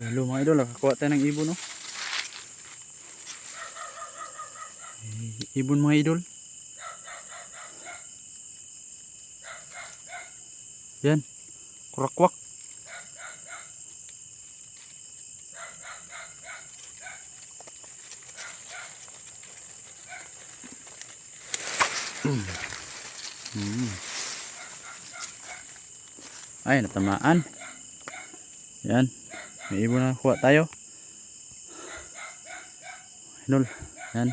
Hello mga idol, nakakuha tayo ng ibon, no? Ibon mga idol. Yan, kurakwak. Ay, natamaan. Yan, may ibon na kuha tayo. Idol, yan.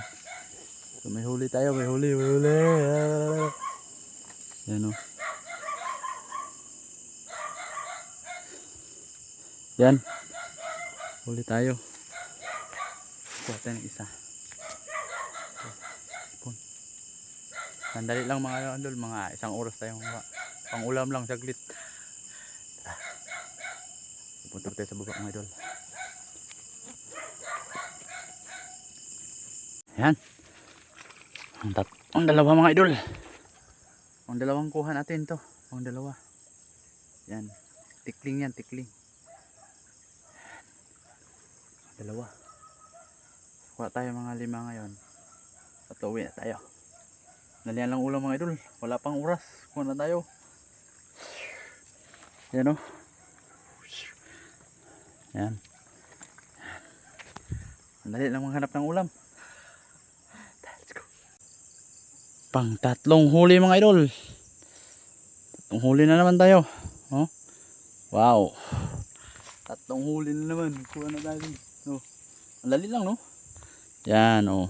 So, may huli tayo, may huli. Yan, o. Yan, huli tayo. Kuha tayo ng isa. Ipon. Sandali lang mga idol, mga isang oras tayong pang ulam lang, saglit. Pupunta tayo sa baba mga idol. Yan. Ang dalawa mga idol. Ang dalawang kuha natin to. Ang dalawa. Yan. Tikling yan, tikling. Dalawa. Kuha tayo mga 5 ngayon. At uwi na tayo. Dalian lang ulam mga idol. Wala pang oras. Kuha na tayo. Yan, o. Yan. Dali lang maghanap ng ulam. Let's go. Pang tatlong huli mga idol. Tatlong huli na naman tayo. Oh. Wow. Tatlong huli na naman. Kuha na tayo. Oh. Ang dali lang, no? Yan, oh.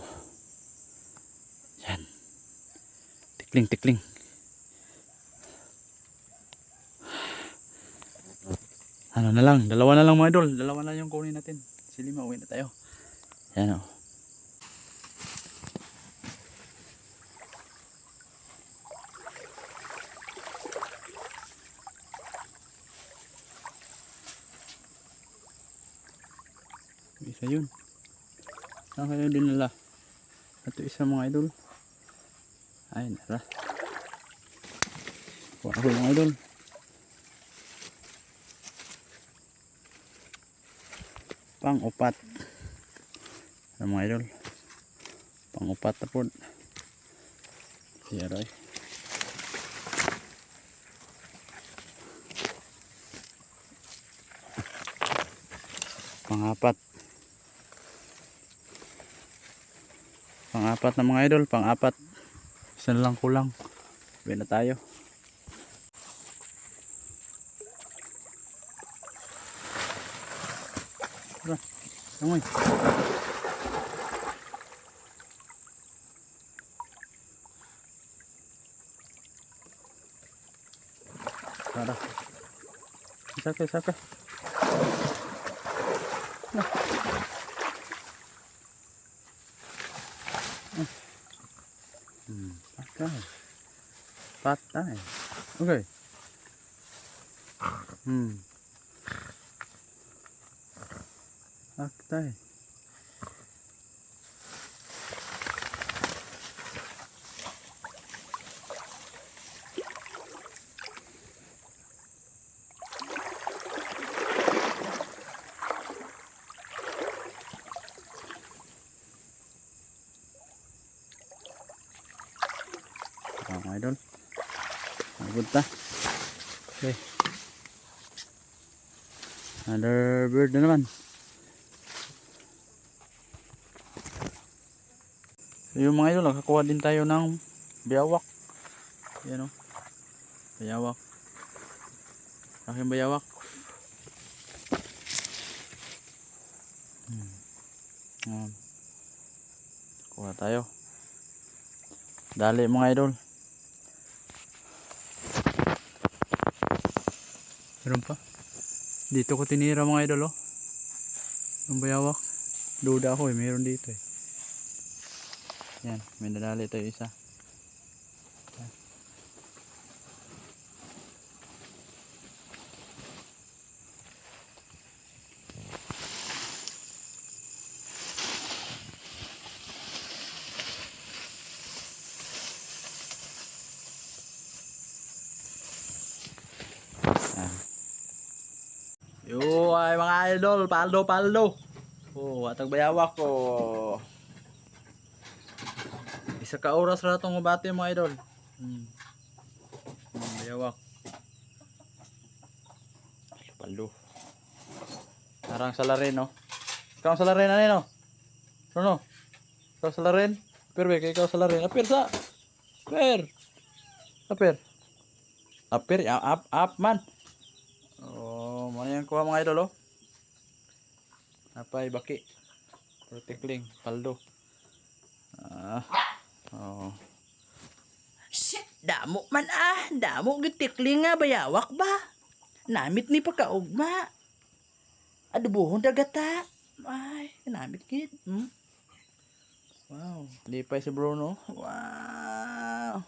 Yan. Tikling, tikling. Ano na lang, dalawa na lang mga idol. Dalawa na yung kunin natin. Si 5, uwi na tayo. Yan, o. Isa yun. Saan kayo dinala? Ito isa mga idol. Ay, nara. Kuha ko mga idol. Pang-upat. Ano mga idol? Pang-upat na po. Siyaray. Pang-apat. Pang-apat na mga idol. Pang-apat. Isa na lang kulang. Uwi na tayo. Tara. Langoy. Tara. Sakay, sakay. Patay. Patay. Okay. Patay. Mga idol, napunta. Okay, another bird na naman. So, yung mga idol, nakakuha din tayo ng bayawak. Yan, o, bayawak. Aking bayawak. Kuha tayo. Dali mga idol. Meron pa. Dito ko tinira mga idol, oh. Yung bayawak. Duda ako, meron dito, eh. Yan, may nadali tayo isa. Yan. Yo, ay mga idol. Paldo, paldo. Oh, atag bayawak ko. Isa ka oras ra tong mabati mga idol. Bayawak. Paldo. Arang salarin no. Ikaw ang salarin ano no? No. Ikaw salarin. Apir be, ikaw salarin. Apir sa. Apir. Apir. Apir, up man. Oh, mo yan kuha mga idol oh. Apay baki. Protecting, paldo. Oh. Shit, damo man damo gitikling nga bayawak ba? Namit ni pagkaugma. Adubuhon dagata. Ay, namit gid. Wow, lipay si Bruno. Wow.